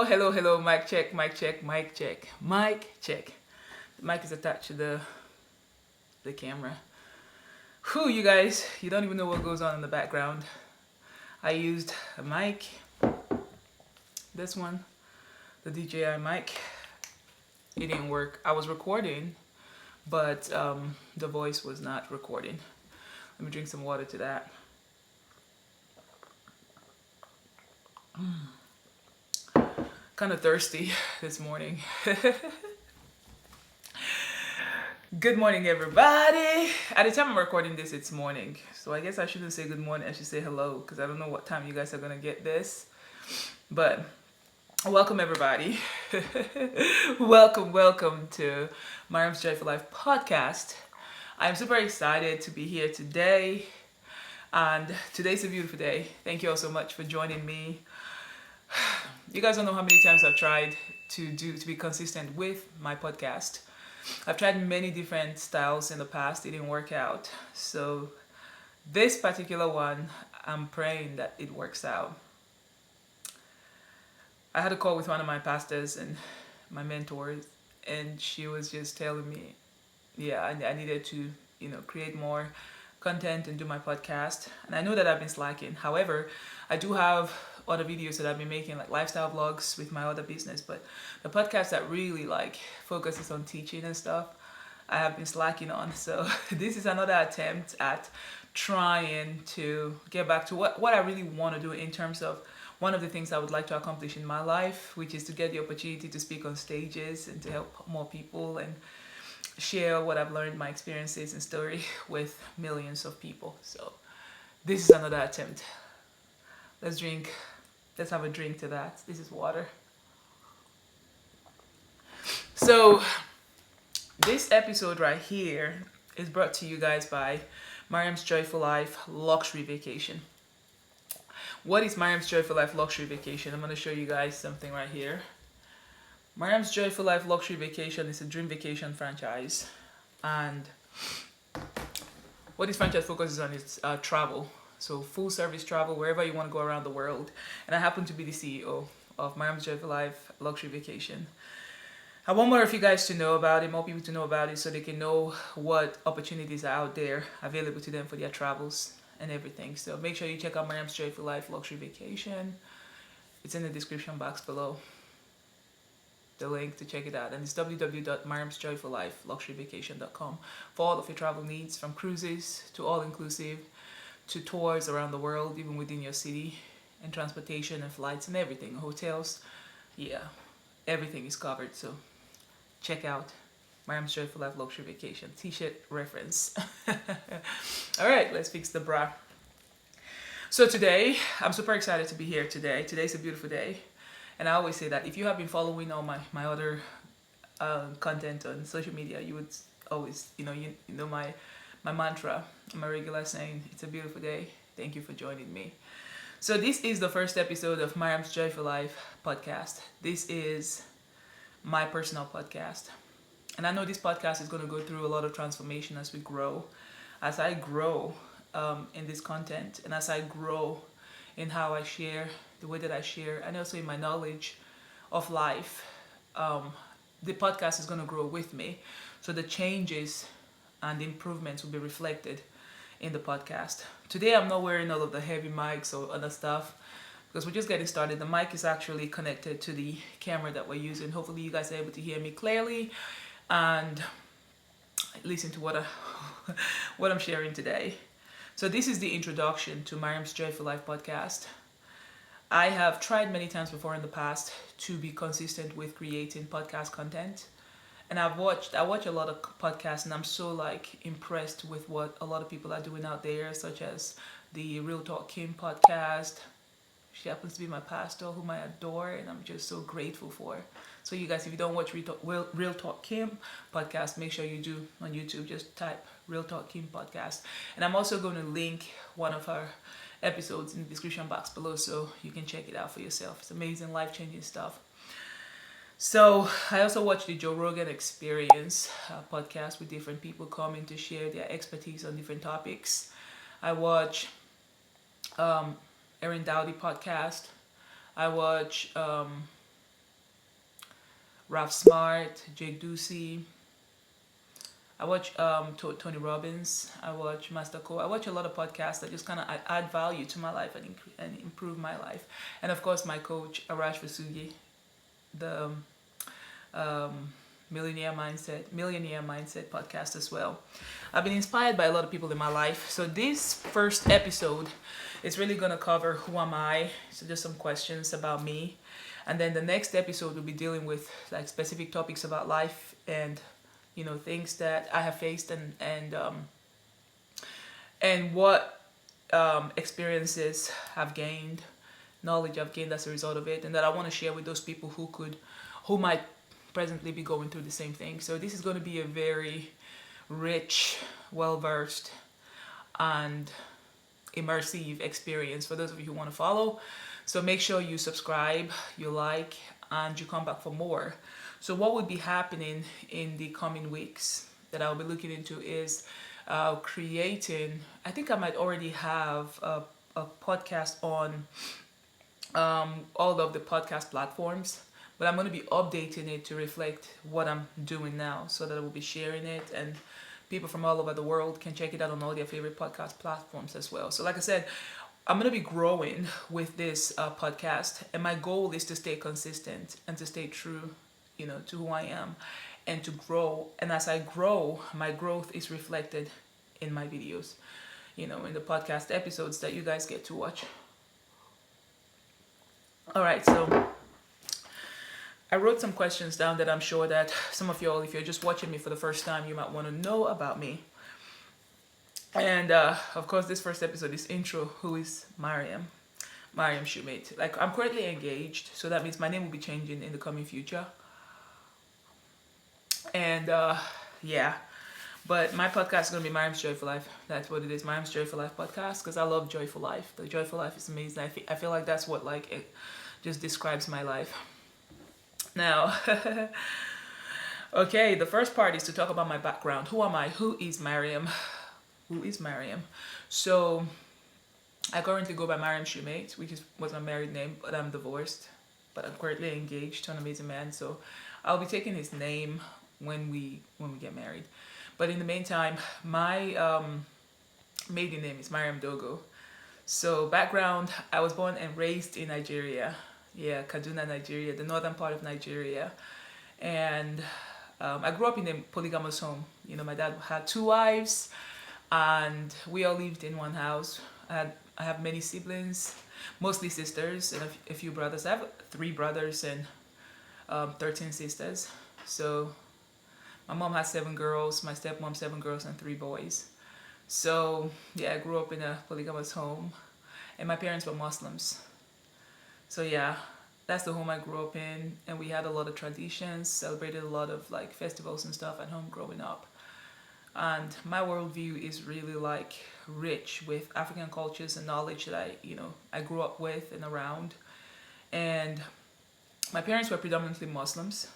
Hello. Mic check, mic check, mic check, mic check. The mic is attached to the camera. Whew, you guys, you don't even know what goes on in the background. I used a mic, this one, the DJI mic. It didn't work. I was recording, but the voice was not recording. Let me drink some water to that. Kind of thirsty this morning. Good morning, everybody. At the time I'm recording this, it's morning. So I guess I shouldn't say good morning. I should say hello because I don't know what time you guys are going to get this. But welcome, everybody. welcome to Maryam's Joyful Life podcast. I'm super excited to be here today. And today's a beautiful day. Thank you all so much for joining me. You guys don't know how many times I've tried to be consistent with my podcast. I've tried many different styles in the past. It didn't work out. So this particular one, I'm praying that it works out. I had a call with one of my pastors and my mentors, and she was just telling me, I needed to, create more content and do my podcast. And I know that I've been slacking. However, I do have other videos that I've been making, like lifestyle vlogs with my other business, but the podcast that really focuses on teaching and stuff, I have been slacking on. So this is another attempt at trying to get back to what I really want to do in terms of one of the things I would like to accomplish in my life, which is to get the opportunity to speak on stages and to help more people and share what I've learned, my experiences and story with millions of people. So this is another attempt. Let's have a drink to that. This is water. So this episode right here is brought to you guys by Maryam's Joyful Life Luxury Vacation. What is Maryam's Joyful Life Luxury Vacation? I'm going to show you guys something right here. Maryam's Joyful Life Luxury Vacation is a dream vacation franchise. And what this franchise focuses on is travel. So full service travel wherever you want to go around the world. And I happen to be the CEO of Maryam's Joyful Life Luxury Vacation. I want more of you guys to know about it, more people to know about it, so they can know what opportunities are out there available to them for their travels and everything. So make sure you check out Maryam's Joyful Life Luxury Vacation. It's in the description box below. The link to check it out. And it's www.maryamsjoyfullifeluxuryvacation.com for all of your travel needs, from cruises to all-inclusive, to tours around the world, even within your city, and transportation and flights and everything, hotels. Yeah, everything is covered. So check out Maryam's Joyful Life Luxury Vacation. T-shirt reference. All right, let's fix the bra. So today, I'm super excited to be here today. Today's a beautiful day. And I always say that if you have been following all my other content on social media, you would always, you know my mantra, my regular saying, it's a beautiful day. Thank you for joining me. So this is the first episode of Maryam's Joyful Life podcast. This is my personal podcast. And I know this podcast is going to go through a lot of transformation as we grow. As I grow in this content, and as I grow in how I share, the way that I share, and also in my knowledge of life, the podcast is going to grow with me. So the changes and improvements will be reflected in the podcast. Today I'm not wearing all of the heavy mics or other stuff because we're just getting started. The mic is actually connected to the camera that we're using. Hopefully you guys are able to hear me clearly and listen to what I'm sharing today. So this is the introduction to Maryam's Joyful Life podcast. I have tried many times before in the past to be consistent with creating podcast content. And I watch a lot of podcasts, and I'm so impressed with what a lot of people are doing out there, such as the Real Talk Kim podcast. She happens to be my pastor, whom I adore, and I'm just so grateful for. So you guys, if you don't watch Real Talk Kim podcast, make sure you do on YouTube. Just type Real Talk Kim podcast. And I'm also going to link one of her episodes in the description box below so you can check it out for yourself. It's amazing, life-changing stuff. So I also watch the Joe Rogan Experience podcast with different people coming to share their expertise on different topics. I watch Erin Dowdy podcast. I watch Ralph Smart, Jake Ducey. I watch Tony Robbins. I watch Master Co. I watch a lot of podcasts that just kind of add value to my life and improve my life. And of course, my coach, Arash Vasugi, the Millionaire Mindset podcast as well. I've been inspired by a lot of people in my life. So this first episode is really going to cover who am I, so just some questions about me. And then the next episode will be dealing with like specific topics about life and things that I have faced and what experiences I've gained, knowledge I've gained as a result of it, and that I want to share with those people who might presently be going through the same thing. So this is going to be a very rich, well-versed, and immersive experience for those of you who want to follow. So make sure you subscribe, you like, and you come back for more. So what would be happening in the coming weeks that I'll be looking into is creating, I think I might already have a podcast on all of the podcast platforms, but I'm going to be updating it to reflect what I'm doing now, so that I will be sharing it and people from all over the world can check it out on all their favorite podcast platforms as well. So like I said, I'm going to be growing with this podcast, and my goal is to stay consistent and to stay true, to who I am, and to grow. And as I grow, my growth is reflected in my videos, in the podcast episodes that you guys get to watch. All right, so I wrote some questions down that I'm sure that some of y'all, if you're just watching me for the first time, you might want to know about me. And of course, this first episode is intro. Who is Maryam Shumate? Like, I'm currently engaged, so that means my name will be changing in the coming future. And yeah, but my podcast is going to be Maryam's Joyful Life. That's what it is, Maryam's Joyful Life podcast, because I love Joyful Life. The Joyful Life is amazing. I feel like that's what it just describes my life. Now, okay, the first part is to talk about my background. Who am I? Who is Maryam? So I currently go by Maryam Shumate, which was my married name, but I'm divorced. But I'm currently engaged to an amazing man, so I'll be taking his name when we get married. But in the meantime, my maiden name is Maryam Dogo. So background, I was born and raised in Nigeria. Yeah, Kaduna, Nigeria, the northern part of Nigeria. And I grew up in a polygamous home. My dad had 2 wives, and we all lived in one house. I have many siblings, mostly sisters, and a few brothers. I have 3 brothers and 13 sisters. So my mom has 7 girls, my stepmom 7 girls and 3 boys. So yeah, I grew up in a polygamous home, and my parents were Muslims. So yeah, that's the home I grew up in, and we had a lot of traditions, celebrated a lot of festivals and stuff at home growing up. And my worldview is really rich with African cultures and knowledge that I grew up with and around. And my parents were predominantly Muslims.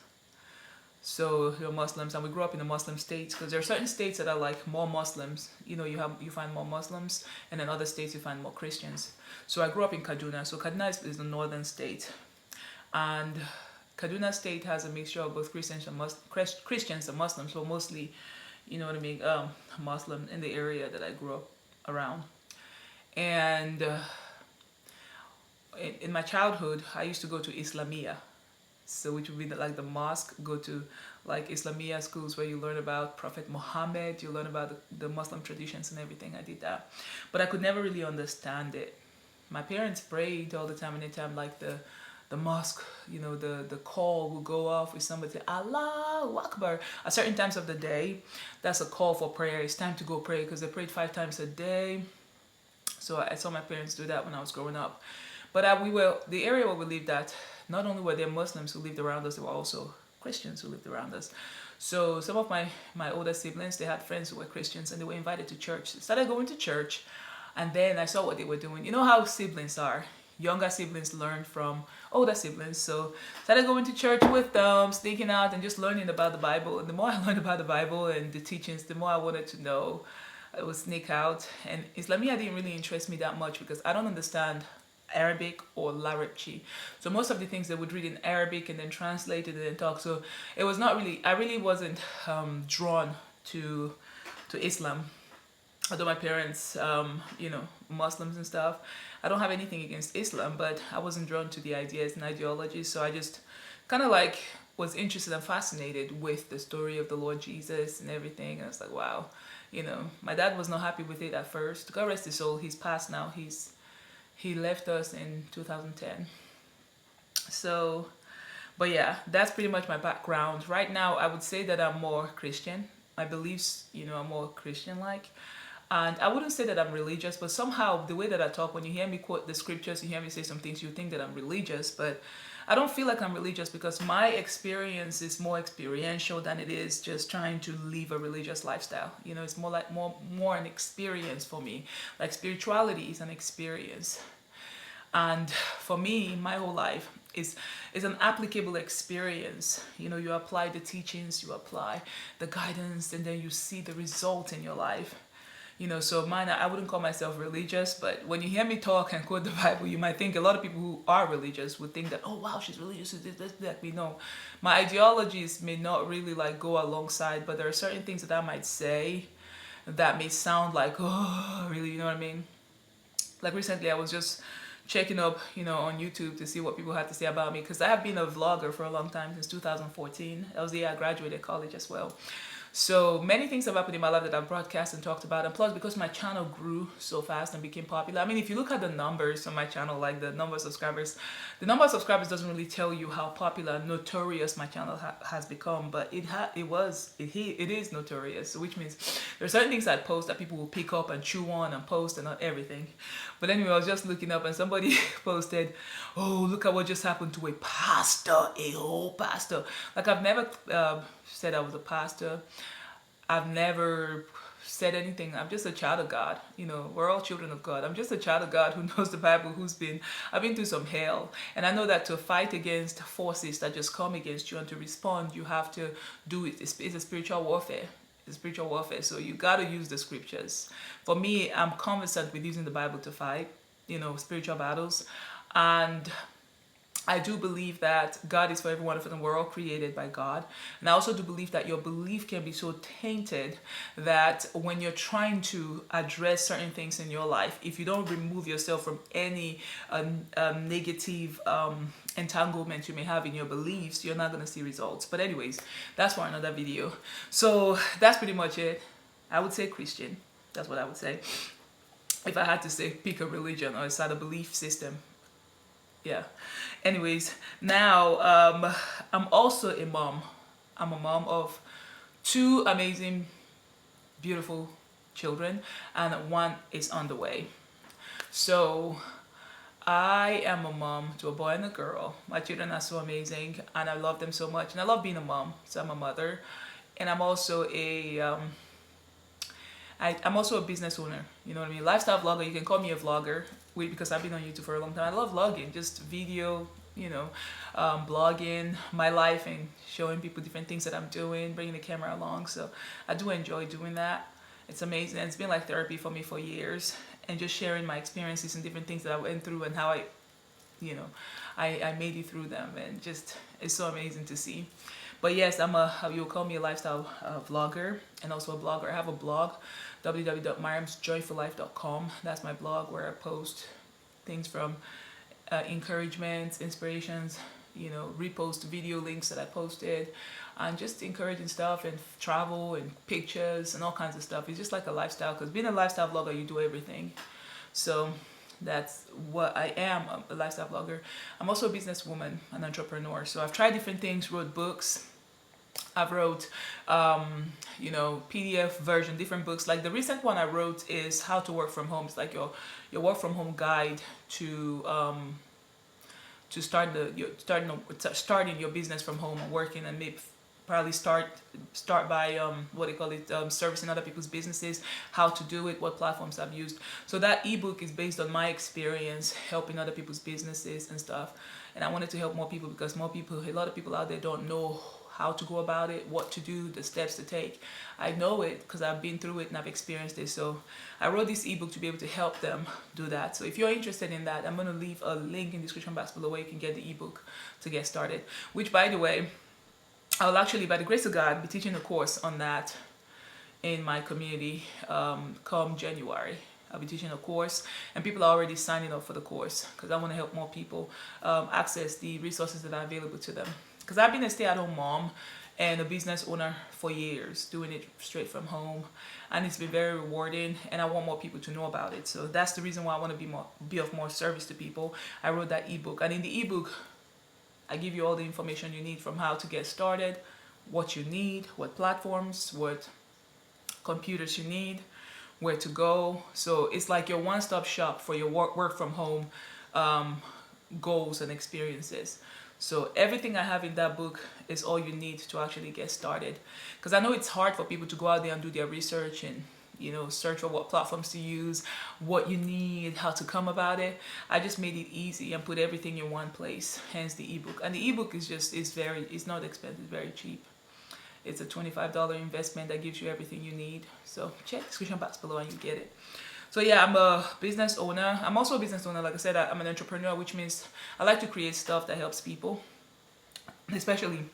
So they were Muslims, and we grew up in the Muslim states, because there are certain states that are more Muslims. You find more Muslims, and in other states you find more Christians. So I grew up in Kaduna. So Kaduna is the northern state, and Kaduna state has a mixture of both Christians and Muslims. So mostly, Muslim in the area that I grew up around. And in my childhood, I used to go to Islamia. So which would be the mosque, go to Islamia schools where you learn about Prophet Muhammad, you learn about the Muslim traditions and everything. I did that. But I could never really understand it. My parents prayed all the time, and anytime the mosque, the call will go off with somebody say, Allahu Akbar. At certain times of the day, that's a call for prayer. It's time to go pray, because they prayed 5 times a day. So I saw my parents do that when I was growing up. But the area where we lived at, not only were there Muslims who lived around us, there were also Christians who lived around us. So some of my older siblings, they had friends who were Christians, and they were invited to church. They started going to church, and then I saw what they were doing. You know how siblings are. Younger siblings learn from older siblings. So started going to church with them, sneaking out and just learning about the Bible. And the more I learned about the Bible and the teachings, the more I wanted to know. I would sneak out. And Islamia didn't really interest me that much, because I don't understand. Arabic or Larabci. So most of the things they would read in Arabic and then translate it and then talk. So it was not really, I really wasn't drawn to Islam. Although my parents, Muslims and stuff, I don't have anything against Islam, but I wasn't drawn to the ideas and ideologies. So I just kind of like was interested and fascinated with the story of the Lord Jesus and everything. And I was like, wow, my dad was not happy with it at first. God rest his soul. He's passed now. He left us in 2010. So, but yeah, that's pretty much my background. Right now, I would say that I'm more Christian. My beliefs, are more Christian-like. And I wouldn't say that I'm religious, but somehow the way that I talk, when you hear me quote the scriptures, you hear me say some things, you think that I'm religious, but I don't feel like I'm religious because my experience is more experiential than it is just trying to live a religious lifestyle. It's more like more an experience for me. Like spirituality is an experience. And for me, my whole life is an applicable experience. You apply the teachings, you apply the guidance, and then you see the result in your life. So mine, I wouldn't call myself religious, but when you hear me talk and quote the Bible, you might think a lot of people who are religious would think that, oh wow, she's religious, that. No, my ideologies may not really like go alongside, but there are certain things that I might say that may sound like, oh, really, you know what I mean? Like recently, I was just checking up, on YouTube to see what people had to say about me, because I have been a vlogger for a long time, since 2014. That was the year I graduated college as well. So many things have happened in my life that I've broadcast and talked about, and plus because my channel grew so fast and became popular. I mean, if you look at the numbers on my channel, like the number of subscribers doesn't really tell you how popular, notorious my channel has become, but it is notorious, which means there are certain things I post that people will pick up and chew on and post, and not everything. But anyway, I was just looking up and somebody posted, oh, look at what just happened to a whole pastor. Like, I've never said I was a pastor. I've never said anything. I'm just a child of God. We're all children of God. I'm just a child of God who knows the Bible, I've been through some hell. And I know that to fight against forces that just come against you and to respond, you have to do it. It's a spiritual warfare. It's spiritual warfare. So you got to use the scriptures. For me, I'm conversant with using the Bible to fight, spiritual battles. And I do believe that God is for every one of us and we're all created by God. And I also do believe that your belief can be so tainted that when you're trying to address certain things in your life, if you don't remove yourself from any negative entanglement you may have in your beliefs, you're not going to see results. But anyways, that's for another video. So that's pretty much it. I would say Christian. That's what I would say. If I had to say, pick a religion or a belief system. Yeah. Anyways, now I'm also a mom. I'm a mom of 2 amazing, beautiful children, and 1 is on the way. So I am a mom to a boy and a girl. My children are so amazing, and I love them so much, and I love being a mom. So I'm a mother, and I'm also I'm also a business owner. You know what I mean? Lifestyle vlogger. You can call me a vlogger because I've been on YouTube for a long time. I love vlogging, just video, blogging my life and showing people different things that I'm doing, bringing the camera along. So I do enjoy doing that. It's amazing. It's been like therapy for me for years, and just sharing my experiences and different things that I went through and how I made it through them, and just it's so amazing to see. But yes, you'll call me a lifestyle vlogger and also a blogger. I have a blog, www.maryamsjoyfullife.com. That's my blog where I post things from encouragements, inspirations, repost video links that I posted, and just encouraging stuff and travel and pictures and all kinds of stuff. It's just like a lifestyle, because being a lifestyle vlogger, you do everything. So that's what I am, a lifestyle vlogger. I'm also a businesswoman, an entrepreneur. So I've tried different things, wrote books. I've wrote, PDF version, different books. Like the recent one I wrote is How to Work From Home. It's like your work from home guide to starting your business from home and working, and maybe probably start by servicing other people's businesses, how to do it, what platforms I've used. So that ebook is based on my experience helping other people's businesses and stuff. And I wanted to help more people, because a lot of people out there don't know how to go about it, what to do, the steps to take. I know it because I've been through it and I've experienced it. So I wrote this ebook to be able to help them do that. So if you're interested in that, I'm going to leave a link in the description box below where you can get the ebook to get started. Which, by the way, I'll actually, by the grace of God, be teaching a course on that in my community come January. I'll be teaching a course, and people are already signing up for the course because I want to help more people access the resources that are available to them. Because I've been a stay-at-home mom and a business owner for years, doing it straight from home, and it's been very rewarding, and I want more people to know about it. So that's the reason why I want to be of more service to people. I wrote that ebook, and in the ebook I give you all the information you need, from how to get started, what you need, what platforms, what computers you need, where to go. So it's like your one-stop shop for your work from home goals and experiences. So everything I have in that book is all you need to actually get started. Because I know it's hard for people to go out there and do their research and, you know, search for what platforms to use, what you need, how to come about it. I just made it easy and put everything in one place, hence the ebook. And the ebook is it's not expensive, it's very cheap. It's a $25 investment that gives you everything you need. So check the description box below and you get it. So yeah, I'm a business owner. I'm also a business owner. Like I said, I'm an entrepreneur, which means I like to create stuff that helps people. Especially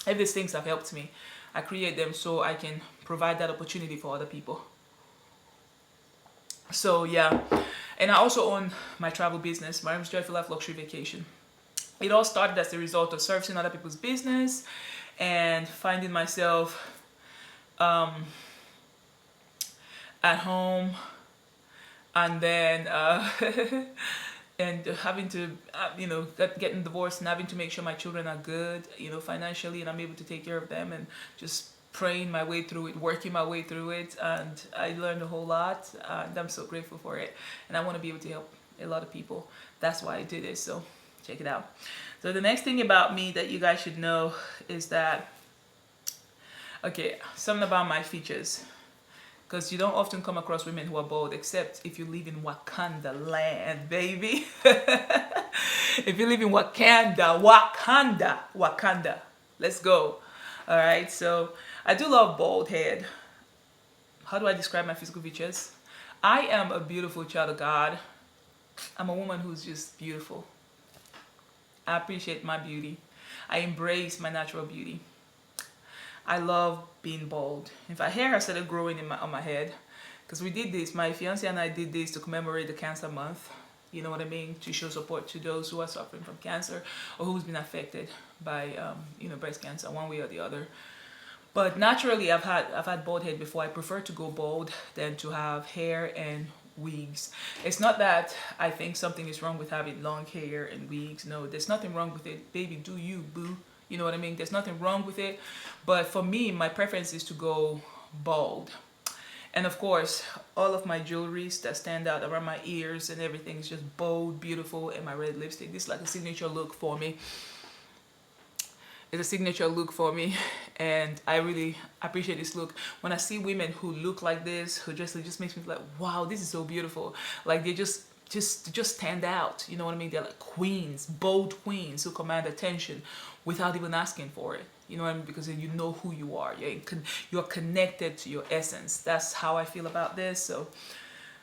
if these things have helped me, I create them so I can provide that opportunity for other people. So yeah, and I also own my travel business, Maryamsjoyfullife Luxury Vacation. It all started as a result of servicing other people's business and finding myself at home, and then and having to you know, getting divorced and having to make sure my children are good, you know, financially, and I'm able to take care of them, and just praying my way through it, working my way through it, and I learned a whole lot, and I'm so grateful for it, and I want to be able to help a lot of people. That's why I do this. So check it out. So the next thing about me that you guys should know is that, okay, something about my features, because you don't often come across women who are bald, except if you live in Wakanda land, baby. If you live in Wakanda, let's go. All right, so I do love bald head. How do I describe my physical features? I am a beautiful child of God. I'm a woman who's just beautiful. I appreciate my beauty. I embrace my natural beauty. I love being bald. In fact, hair has started growing on my head, because we did this. My fiance and I did this to commemorate the Cancer Month. You know what I mean? To show support to those who are suffering from cancer or who's been affected by you know, breast cancer, one way or the other. But naturally, I've had bald head before. I prefer to go bald than to have hair and wigs. It's not that I think something is wrong with having long hair and wigs. No, there's nothing wrong with it. Baby, do you, boo. You know what I mean? There's nothing wrong with it. But for me, my preference is to go bald. And of course, all of my jewelries that stand out around my ears and everything is just bold, beautiful, and my red lipstick. This is like a signature look for me. It's a signature look for me, and I really appreciate this look. When I see women who look like this, who just, it just makes me feel like, wow, this is so beautiful. Like they just stand out. You know what I mean? They're like queens, bold queens who command attention without even asking for it. You know what I mean? Because you know who you are. You're connected to your essence. That's how I feel about this. So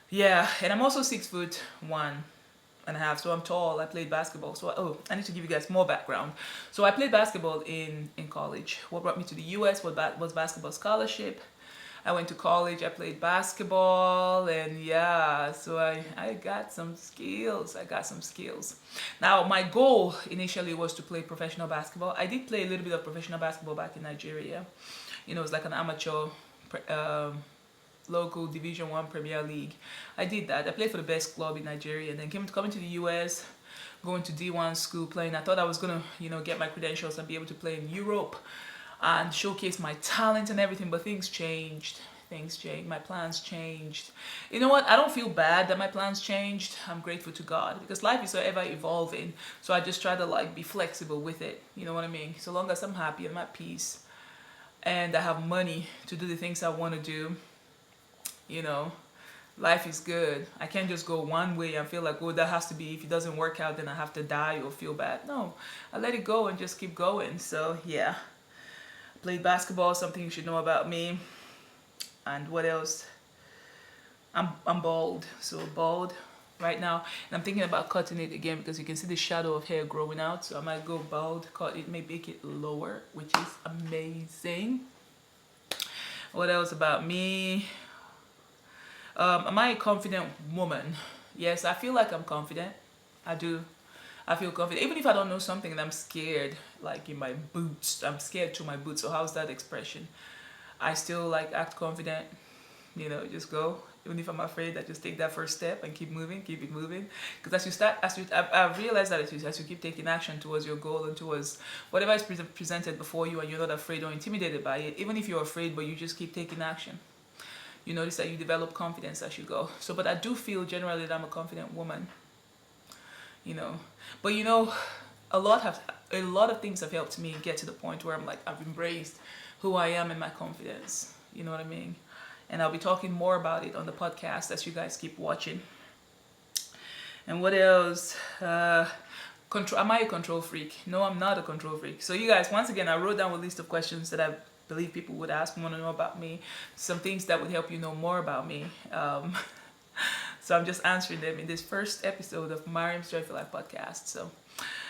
yeah, and I'm also 6'1.5", so I'm tall. I played basketball. So I need to give you guys more background. So I played basketball in college. What brought me to the US was basketball scholarship. I went to college, I played basketball, and yeah, so I got some skills. Now, my goal initially was to play professional basketball. I did play a little bit of professional basketball back in Nigeria. You know, it was like an amateur local Division I Premier League. I did that. I played for the best club in Nigeria, and then coming to the US, going to D1 school, playing. I thought I was gonna, you know, get my credentials and be able to play in Europe and showcase my talent and everything, but things changed. My plans changed. You know what? I don't feel bad that my plans changed. I'm grateful to God, because life is ever evolving. So I just try to like be flexible with it. You know what I mean? So long as I'm happy, I'm at peace, and I have money to do the things I want to do, you know, life is good. I can't just go one way and feel like, oh, that has to be, if it doesn't work out, then I have to die or feel bad. No, I let it go and just keep going. So yeah. Played basketball, something you should know about me. And what else? I'm bald, so bald right now, and I'm thinking about cutting it again because you can see the shadow of hair growing out. So I might go bald, cut it, may make it lower, which is amazing. What else about me? Am I a confident woman? Yes, I feel like I'm confident. I do. I feel confident. Even if I don't know something and I'm scared, like in my boots, I'm scared to my boots. So how's that expression? I still like act confident, just go. Even if I'm afraid, I just take that first step and keep moving, keep it moving. Because I've realized that as you keep taking action towards your goal and towards whatever is presented before you, and you're not afraid or intimidated by it, even if you're afraid, but you just keep taking action, you notice that you develop confidence as you go. So, but I do feel generally that I'm a confident woman, you know. But a lot of things have helped me get to the point where I'm like, I've embraced who I am and my confidence. You know what I mean? And I'll be talking more about it on the podcast as you guys keep watching. And what else? Am I a control freak? No, I'm not a control freak. So you guys, once again, I wrote down a list of questions that I believe people would ask and want to know about me. Some things that would help you know more about me. So I'm just answering them in this first episode of Maryam's Joyful Life podcast. So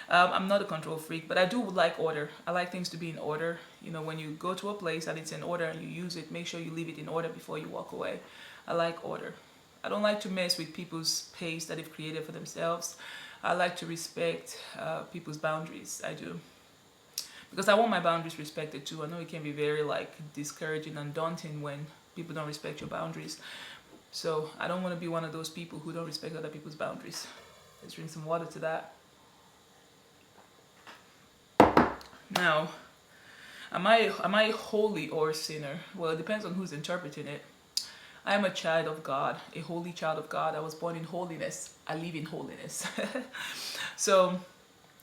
I'm not a control freak, but I do like order. I like things to be in order. When you go to a place and it's in order and you use it, make sure you leave it in order before you walk away. I like order. I don't like to mess with people's pace that they've created for themselves. I like to respect people's boundaries. I do. Because I want my boundaries respected too. I know it can be very discouraging and daunting when people don't respect your boundaries. So I don't want to be one of those people who don't respect other people's boundaries. Let's drink some water to that. Now, am I holy or a sinner? Well, it depends on who's interpreting it. I am a child of God, a holy child of God. I was born in holiness. I live in holiness. So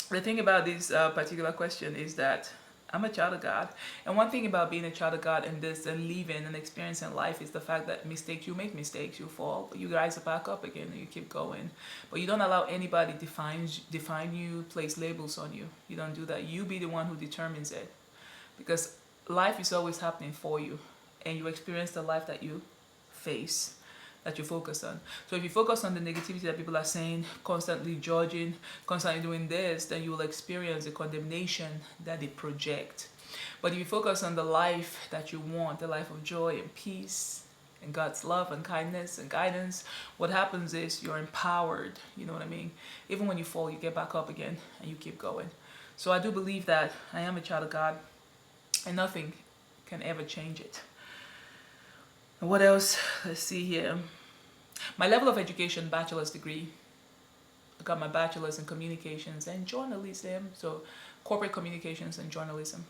the thing about this particular question is that I'm a child of God. And one thing about being a child of God and this and living and experiencing life is the fact that you make mistakes, you fall, but you rise back up again and you keep going. But you don't allow anybody define you, place labels on you. You don't do that. You be the one who determines it. Because life is always happening for you. And you experience the life that you face, that you focus on. So if you focus on the negativity that people are saying, constantly judging, constantly doing this, then you will experience the condemnation that they project. But if you focus on the life that you want, the life of joy and peace and God's love and kindness and guidance, what happens is you're empowered. You know what I mean? Even when you fall, you get back up again and you keep going. So I do believe that I am a child of God and nothing can ever change it. And what else? Let's see here. My level of education, bachelor's degree. I got my bachelor's in communications and journalism. So corporate communications and journalism.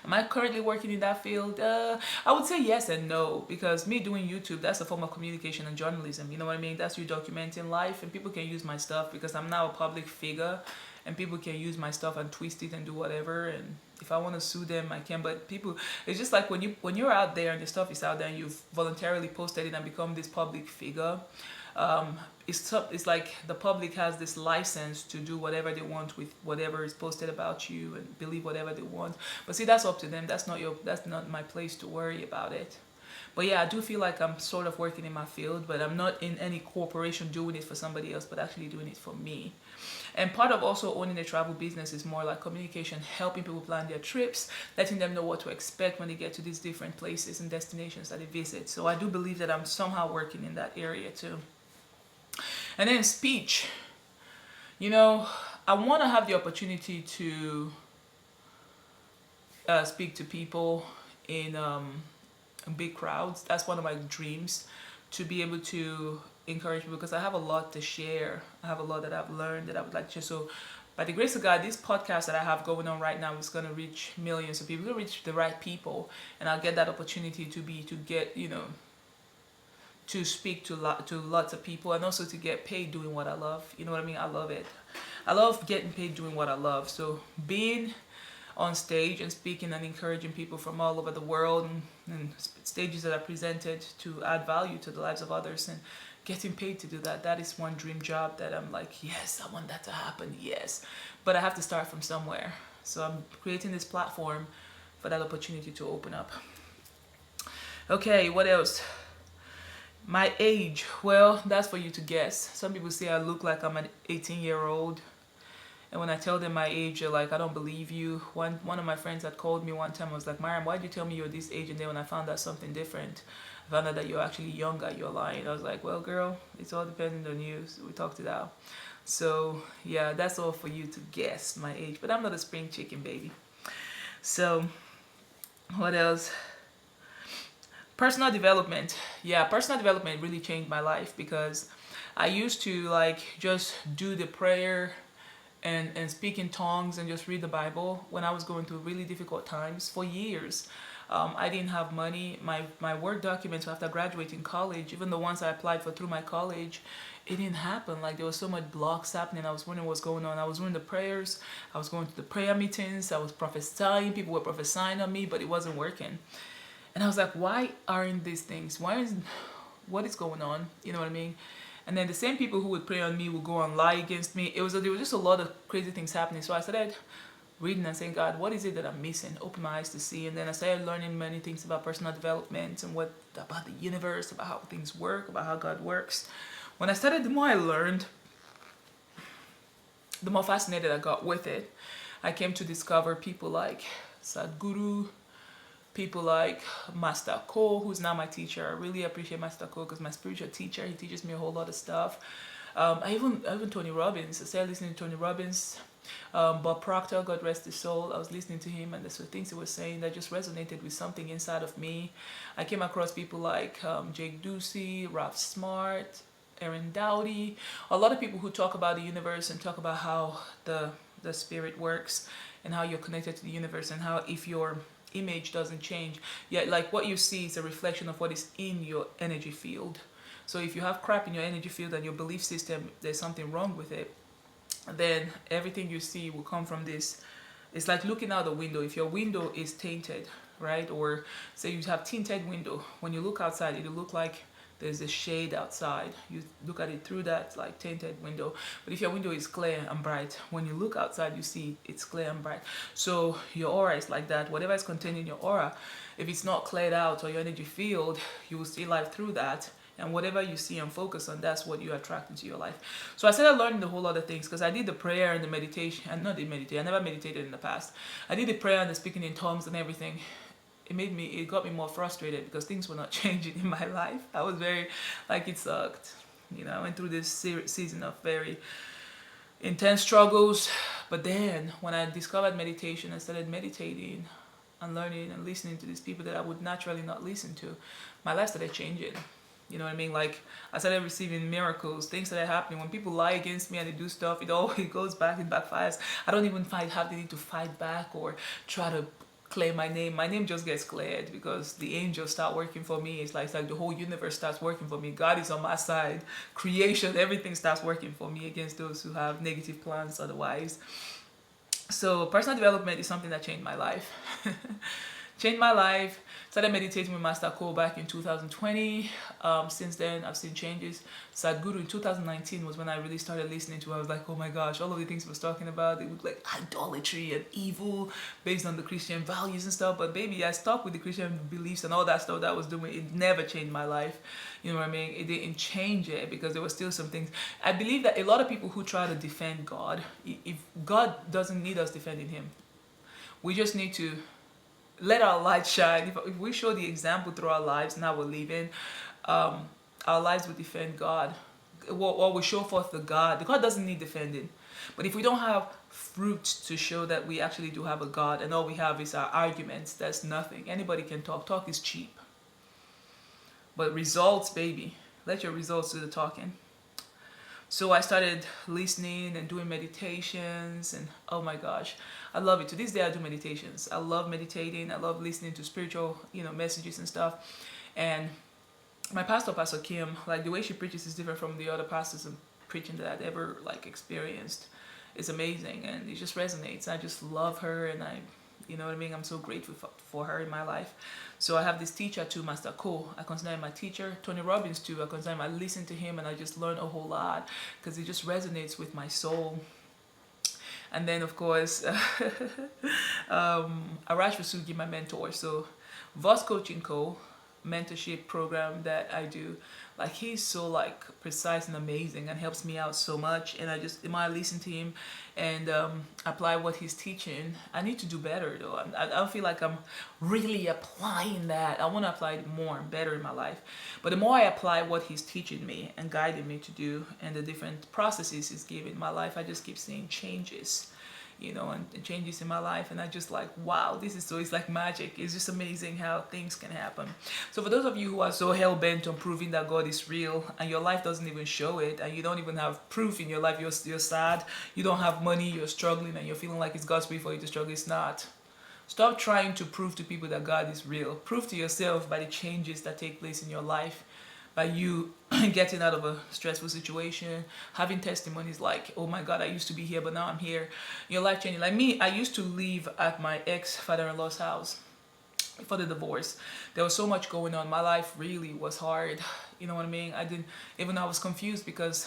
Am I currently working in that field? I would say yes and no, because me doing YouTube, that's a form of communication and journalism. You know what I mean? That's you documenting life, and people can use my stuff because I'm now a public figure, and people can use my stuff and twist it and do whatever. And if I want to sue them, I can. But people, it's just like when you're out there and your stuff is out there and you've voluntarily posted it and become this public figure. It's like the public has this license to do whatever they want with whatever is posted about you and believe whatever they want. But see, that's up to them. That's not my place to worry about it. But yeah, I do feel like I'm sort of working in my field, but I'm not in any corporation doing it for somebody else, but actually doing it for me. And part of also owning a travel business is more like communication, helping people plan their trips, letting them know what to expect when they get to these different places and destinations that they visit. So I do believe that I'm somehow working in that area too. And then speech. I want to have the opportunity to speak to people in big crowds. That's one of my dreams, to be able to encourage people, because I have a lot to share. I have a lot that I've learned that I would like to share. So by the grace of God, this podcast that I have going on right now is going to reach millions of people. It'll reach the right people, and I'll get that opportunity to speak to lots of people, and also to get paid doing what I love. You know what I mean? I love it. I love getting paid doing what I love. So being on stage and speaking and encouraging people from all over the world, and stages that are presented to add value to the lives of others, and getting paid to do that is one dream job that I'm like, yes, I want that to happen, yes. But I have to start from somewhere. So I'm creating this platform for that opportunity to open up. Okay, what else? My age, well, that's for you to guess. Some people say I look like I'm an 18-year-old. And when I tell them my age, they're like, I don't believe you. One of my friends had called me one time. I was like, Maryam, why'd you tell me you're this age? And then when I found out something different, I found out that you're actually younger, you're lying. I was like, well, girl, it's all dependent on you. So we talked it out. So yeah, that's all for you to guess my age. But I'm not a spring chicken, baby. So what else? Personal development. Yeah, personal development really changed my life, because I used to like just do the prayer and speak in tongues and just read the Bible when I was going through really difficult times for years. I didn't have money. My work documents after graduating college, even the ones I applied for through my college, it didn't happen. Like there was so much blocks happening. I was wondering what's going on. I was doing the prayers. I was going to the prayer meetings. I was prophesying. People were prophesying on me, but it wasn't working. And I was like, why aren't these things? What is going on? You know what I mean? And then the same people who would pray on me would go and lie against me. There was just a lot of crazy things happening. So I started reading and saying, God, what is it that I'm missing? Open my eyes to see. And then I started learning many things about personal development and about the universe, about how things work, about how God works. When I started, the more I learned, the more fascinated I got with it. I came to discover people like Sadhguru, people like Master Ko, who's now my teacher. I really appreciate Master Ko because my spiritual teacher. He teaches me a whole lot of stuff. I even Tony Robbins. I started listening to Tony Robbins. Bob Proctor, God rest his soul. I was listening to him, and there's some things he was saying that just resonated with something inside of me. I came across people like Jake Ducey, Ralph Smart, Aaron Dowdy, a lot of people who talk about the universe and talk about how the spirit works and how you're connected to the universe, and how if your image doesn't change, yet like what you see is a reflection of what is in your energy field. So if you have crap in your energy field and your belief system, there's something wrong with it, then everything you see will come from this. It's like looking out the window. If your window is tainted, right, or say you have tinted window, when you look outside, it'll look like there's a shade outside. You look at it through that like tinted window. But if your window is clear and bright, when you look outside, you see it's clear and bright. So your aura is like that. Whatever is contained in your aura, if it's not cleared out, or your energy field, you will see life through that. And whatever you see and focus on, that's what you attract into your life. So I started learning a whole lot of things, because I did the prayer and the meditation. And not the meditation, I never meditated in the past. I did the prayer and the speaking in tongues and everything. It got me more frustrated because things were not changing in my life. I was very, like, it sucked. You know, I went through this season of very intense struggles. But then when I discovered meditation and started meditating and learning and listening to these people that I would naturally not listen to, my life started changing. You know what I mean? Like, I started receiving miracles, things that are happening. When people lie against me and they do stuff, it goes back, it backfires. I don't even have the need to fight back or try to claim my name. My name just gets cleared because the angels start working for me. It's like the whole universe starts working for me. God is on my side. Creation, everything starts working for me against those who have negative plans otherwise. So personal development is something that changed my life. Changed my life. Started meditating with Master Ko back in 2020. Since then, I've seen changes. Sadhguru in 2019 was when I really started listening to it. I was like, oh my gosh, all of the things he was talking about, it was like idolatry and evil based on the Christian values and stuff. But baby, I stuck with the Christian beliefs and all that stuff that I was doing. It never changed my life. You know what I mean? It didn't change it because there were still some things. I believe that a lot of people who try to defend God, if God doesn't need us defending him, we just need to let our light shine. If we show the example through our lives and how we're living, our lives will defend God. Or we show forth the God. The God doesn't need defending. But if we don't have fruit to show that we actually do have a God, and all we have is our arguments, that's nothing. Anybody can talk. Talk is cheap. But results, baby. Let your results do the talking. So I started listening and doing meditations, and oh my gosh, I love it. To this day, I do meditations. I love meditating. I love listening to spiritual, messages and stuff. And my pastor, Pastor Kim, like the way she preaches is different from the other pastors and preaching that I'd ever experienced. It's amazing, and it just resonates. I just love her, and you know what I mean? I'm so grateful for her in my life. So I have this teacher too, Master Ko. I consider him my teacher. Tony Robbins too. I consider him. I listen to him and I just learn a whole lot because it just resonates with my soul. And then of course, Arash Vasugi, my mentor. So Voss Coaching Co. mentorship program that I do, like he's so like precise and amazing and helps me out so much. And I just, when I listen to him and apply what he's teaching, I need to do better though. I don't feel like I'm really applying that. I want to apply it more and better in my life. But the more I apply what he's teaching me and guiding me to do, and the different processes he's giving my life, I just keep seeing changes, you know, and changes in my life. And I just like, wow, this is so, it's like magic. It's just amazing how things can happen. So for those of you who are so hell-bent on proving that God is real and your life doesn't even show it, and you don't even have proof in your life, you're sad, you don't have money, you're struggling, and you're feeling like it's God's way for you to struggle. It's not. Stop trying to prove to people that God is real. Prove to yourself by the changes that take place in your life, by you getting out of a stressful situation, having testimonies like, oh my God, I used to be here, but now I'm here. Your life changing. Like me, I used to live at my ex-father-in-law's house before the divorce. There was so much going on. My life really was hard. You know what I mean? Even though I was confused, because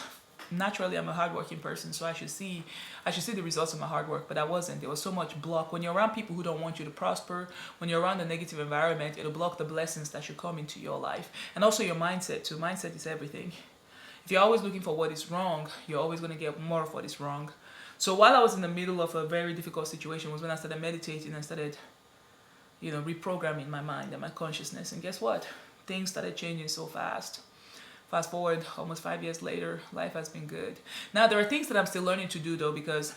naturally I'm a hardworking person, so I should see the results of my hard work, but I wasn't. There was so much block. When you're around people who don't want you to prosper, when you're around a negative environment, it'll block the blessings that should come into your life. And also your mindset too. Mindset is everything. If you're always looking for what is wrong, you're always going to get more of what is wrong. So while I was in the middle of a very difficult situation was when I started meditating and started, you know, reprogramming my mind and my consciousness. And guess what? Things started changing so fast. Fast forward almost 5 years later, life has been good. Now there are things that I'm still learning to do though, because,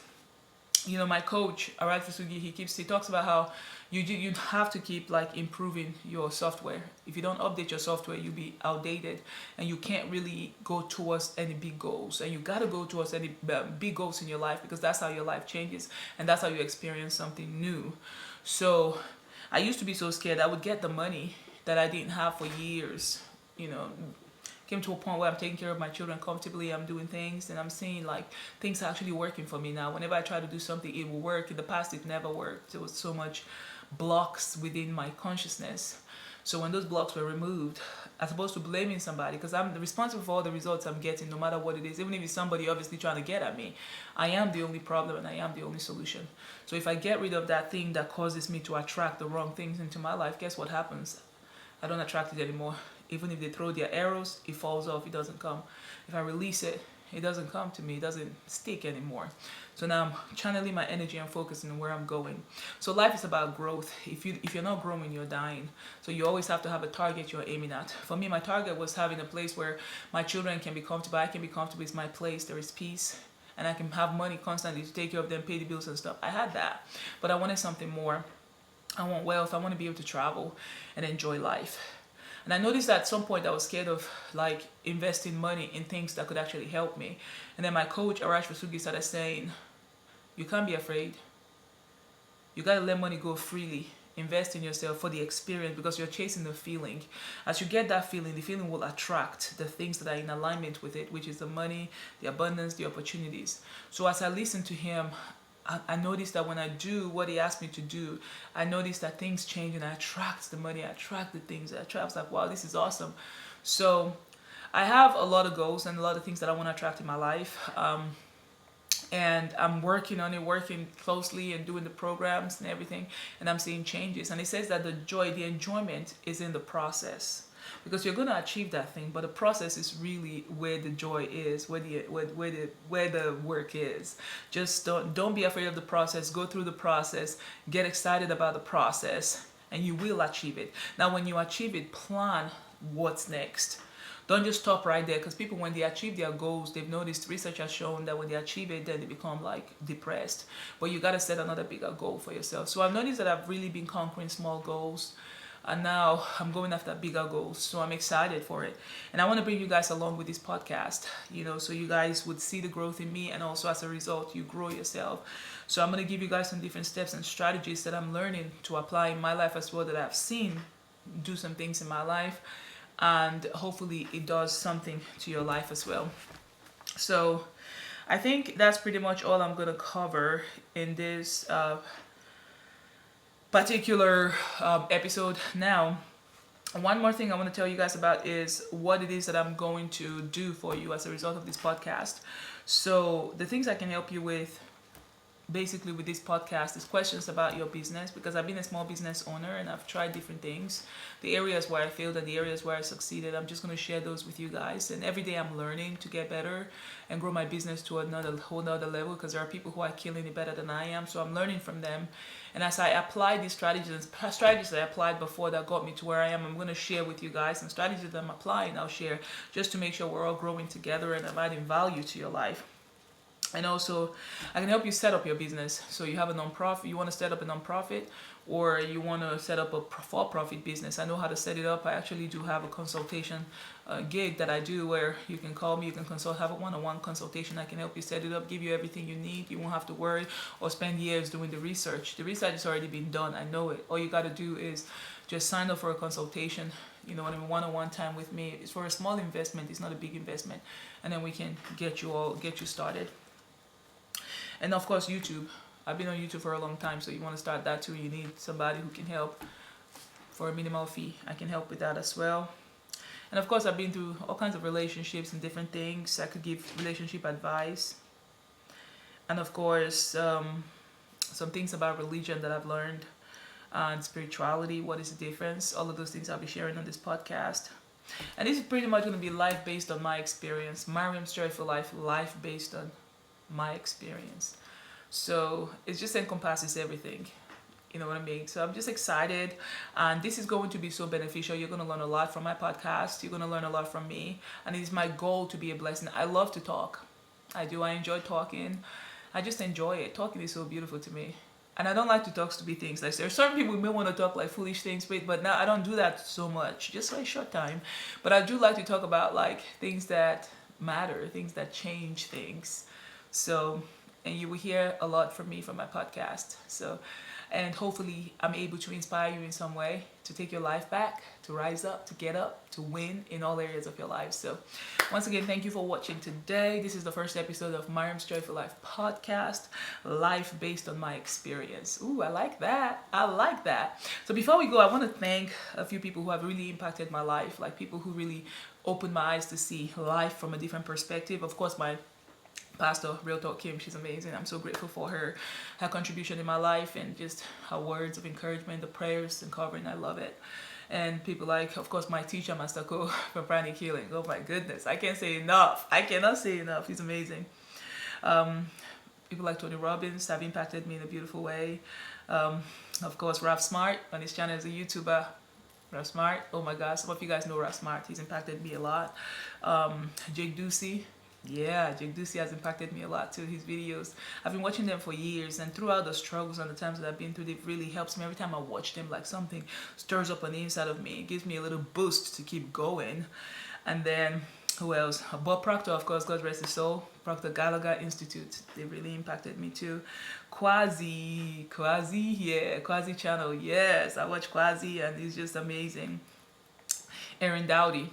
you know, my coach, Arad Fusugi, he talks about how you have to keep like improving your software. If you don't update your software, you'll be outdated and you can't really go towards any big goals. And you got to go towards any big goals in your life, because that's how your life changes and that's how you experience something new. So I used to be so scared. I would get the money that I didn't have for years, you know. Came to a point where I'm taking care of my children comfortably, I'm doing things, and I'm seeing like things are actually working for me now. Whenever I try to do something, it will work. In the past, it never worked. There was so much blocks within my consciousness. So when those blocks were removed, as opposed to blaming somebody, because I'm responsible for all the results I'm getting, no matter what it is, even if it's somebody obviously trying to get at me, I am the only problem and I am the only solution. So if I get rid of that thing that causes me to attract the wrong things into my life, guess what happens? I don't attract it anymore. Even if they throw their arrows, it falls off, it doesn't come. If I release it, it doesn't come to me, it doesn't stick anymore. So now I'm channeling my energy and focusing on where I'm going. So life is about growth. If you're not growing, you're dying. So you always have to have a target you're aiming at. For me, my target was having a place where my children can be comfortable, I can be comfortable, it's my place, there is peace, and I can have money constantly to take care of them, pay the bills and stuff. I had that, but I wanted something more. I want wealth, I want to be able to travel and enjoy life. And I noticed that at some point I was scared of like investing money in things that could actually help me. And then my coach, Arash Vasugi, started saying, you can't be afraid. You got to let money go freely. Invest in yourself for the experience, because you're chasing the feeling. As you get that feeling, the feeling will attract the things that are in alignment with it, which is the money, the abundance, the opportunities. So as I listened to him, I noticed that when I do what he asked me to do, I noticed that things change and I attract the money, I attract the things, I was like, wow, this is awesome. So I have a lot of goals and a lot of things that I want to attract in my life. And I'm working on it, working closely and doing the programs and everything. And I'm seeing changes. And it says that the joy, the enjoyment is in the process. Because you're going to achieve that thing, but the process is really where the joy is, where the work is. Just don't be afraid of the process. Go through the process, get excited about the process, and you will achieve it. Now, when you achieve it, plan what's next. Don't just stop right there, because people, when they achieve their goals, they've noticed, research has shown that when they achieve it, then they become like depressed. But you got to set another bigger goal for yourself. So I've noticed that I've really been conquering small goals. And now I'm going after bigger goals. So I'm excited for it. And I want to bring you guys along with this podcast, you know, so you guys would see the growth in me. And also as a result, you grow yourself. So I'm going to give you guys some different steps and strategies that I'm learning to apply in my life as well, that I've seen do some things in my life. And hopefully it does something to your life as well. So I think that's pretty much all I'm going to cover in this particular episode. Now, one more thing I want to tell you guys about is what it is that I'm going to do for you as a result of this podcast. So the things I can help you with, basically with this podcast is questions about your business, because I've been a small business owner and I've tried different things. The areas where I failed and the areas where I succeeded, I'm just going to share those with you guys. And every day I'm learning to get better and grow my business to another whole nother level, because there are people who are killing it better than I am. So I'm learning from them. And as I apply these strategies I applied before that got me to where I am, I'm going to share with you guys some strategies that I'm applying. I'll share just to make sure we're all growing together and adding value to your life. And also, I can help you set up your business. So you have a nonprofit, you want to set up a nonprofit, or you want to set up a for-profit business. I know how to set it up. I actually do have a consultation gig that I do where you can call me, you can consult, have a one-on-one consultation. I can help you set it up, give you everything you need. You won't have to worry or spend years doing the research. The research has already been done. I know it. All you got to do is just sign up for a consultation, you know, one-on-one time with me. It's for a small investment. It's not a big investment. And then we can get you started. And of course, YouTube. I've been on YouTube for a long time, so you want to start that too. You need somebody who can help for a minimal fee. I can help with that as well. And of course, I've been through all kinds of relationships and different things. I could give relationship advice. And of course, some things about religion that I've learned, and spirituality. What is the difference? All of those things I'll be sharing on this podcast. And this is pretty much going to be life based on my experience. Maryam's Joyful Life, life based on my experience. So it just encompasses everything. You know what I mean? So I'm just excited, and this is going to be so beneficial. You're going to learn a lot from my podcast. You're going to learn a lot from me, and it is my goal to be a blessing. I love to talk. I do. I enjoy talking. I just enjoy it. Talking is so beautiful to me. And I don't like to talk stupid things. Like, there are certain people who may want to talk like foolish things, but now I don't do that so much, just for a short time. But I do like to talk about like things that matter, things that change things. So, and you will hear a lot from me from my podcast. So, and hopefully I'm able to inspire you in some way to take your life back, to rise up, to get up, to win in all areas of your life. So once again, thank you for watching today. This is the first episode of Maryam's Joyful Life podcast, life based on my experience. Ooh, I like that. I like that. So before we go, I want to thank a few people who have really impacted my life, like people who really opened my eyes to see life from a different perspective. Of course, my Pastor, Real Talk Kim, she's amazing. I'm so grateful for her contribution in my life, and just her words of encouragement, the prayers and covering. I love it. And people like, of course, my teacher, Master Ko from Pranic Healing. Oh my goodness, I can't say enough. I cannot say enough. He's amazing. People like Tony Robbins have impacted me in a beautiful way. Of course, Ralph Smart on his channel as a YouTuber. Ralph Smart, oh my God, some of you guys know Ralph Smart. He's impacted me a lot. Jake Ducey. Yeah, Jake Ducey has impacted me a lot too. His videos, I've been watching them for years, and throughout the struggles and the times that I've been through, it really helps me. Every time I watch them, like something stirs up on the inside of me. It gives me a little boost to keep going. And then who else? Bob Proctor, of course, God rest his soul. Proctor Gallagher Institute, they really impacted me too. Quasi channel, yes, I watch Quasi and he's just amazing. Aaron Dowdy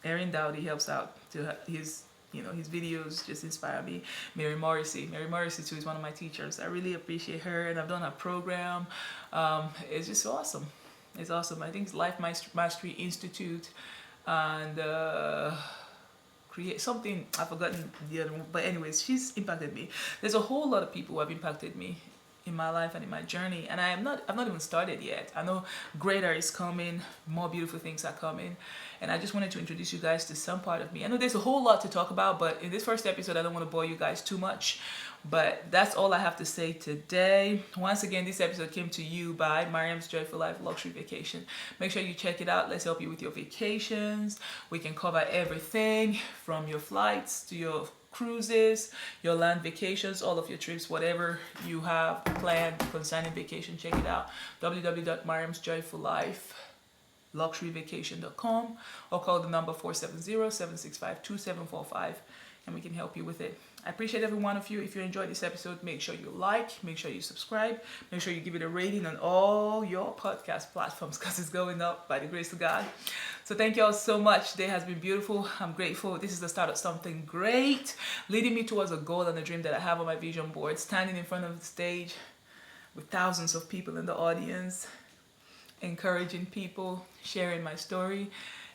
helps out to his videos just inspire me. Mary Morrissey too is one of my teachers. I really appreciate her, and I've done her program. It's just awesome. It's awesome. I think it's Life Mastery Institute, and create something, I've forgotten the other one, but anyways, she's impacted me. There's a whole lot of people who have impacted me in my life and in my journey, and I've not even started yet. I know greater is coming, more beautiful things are coming, and I just wanted to introduce you guys to some part of me. I know there's a whole lot to talk about, but in this first episode I don't want to bore you guys too much, but that's all I have to say today. Once again, this episode came to you by Maryam's Joyful Life Luxury Vacation. Make sure you check it out. Let's help you with your vacations. We can cover everything from your flights to your cruises, your land vacations, all of your trips, whatever you have planned concerning vacation. Check it out, www.maryamsjoyfullife.luxuryvacation.com, or call the number 470-765-2745 and we can help you with it. I appreciate every one of you. If you enjoyed this episode, make sure you like, make sure you subscribe, make sure you give it a rating on all your podcast platforms, because it's going up by the grace of God. So thank you all so much. Today has been beautiful. I'm grateful. This is the start of something great, leading me towards a goal and a dream that I have on my vision board, standing in front of the stage with thousands of people in the audience, encouraging people, sharing my story,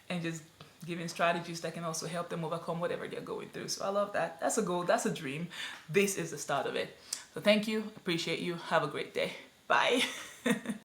and just giving strategies that can also help them overcome whatever they're going through. So I love that. That's a goal, that's a dream. This is the start of it. So thank you, appreciate you. Have a great day. Bye.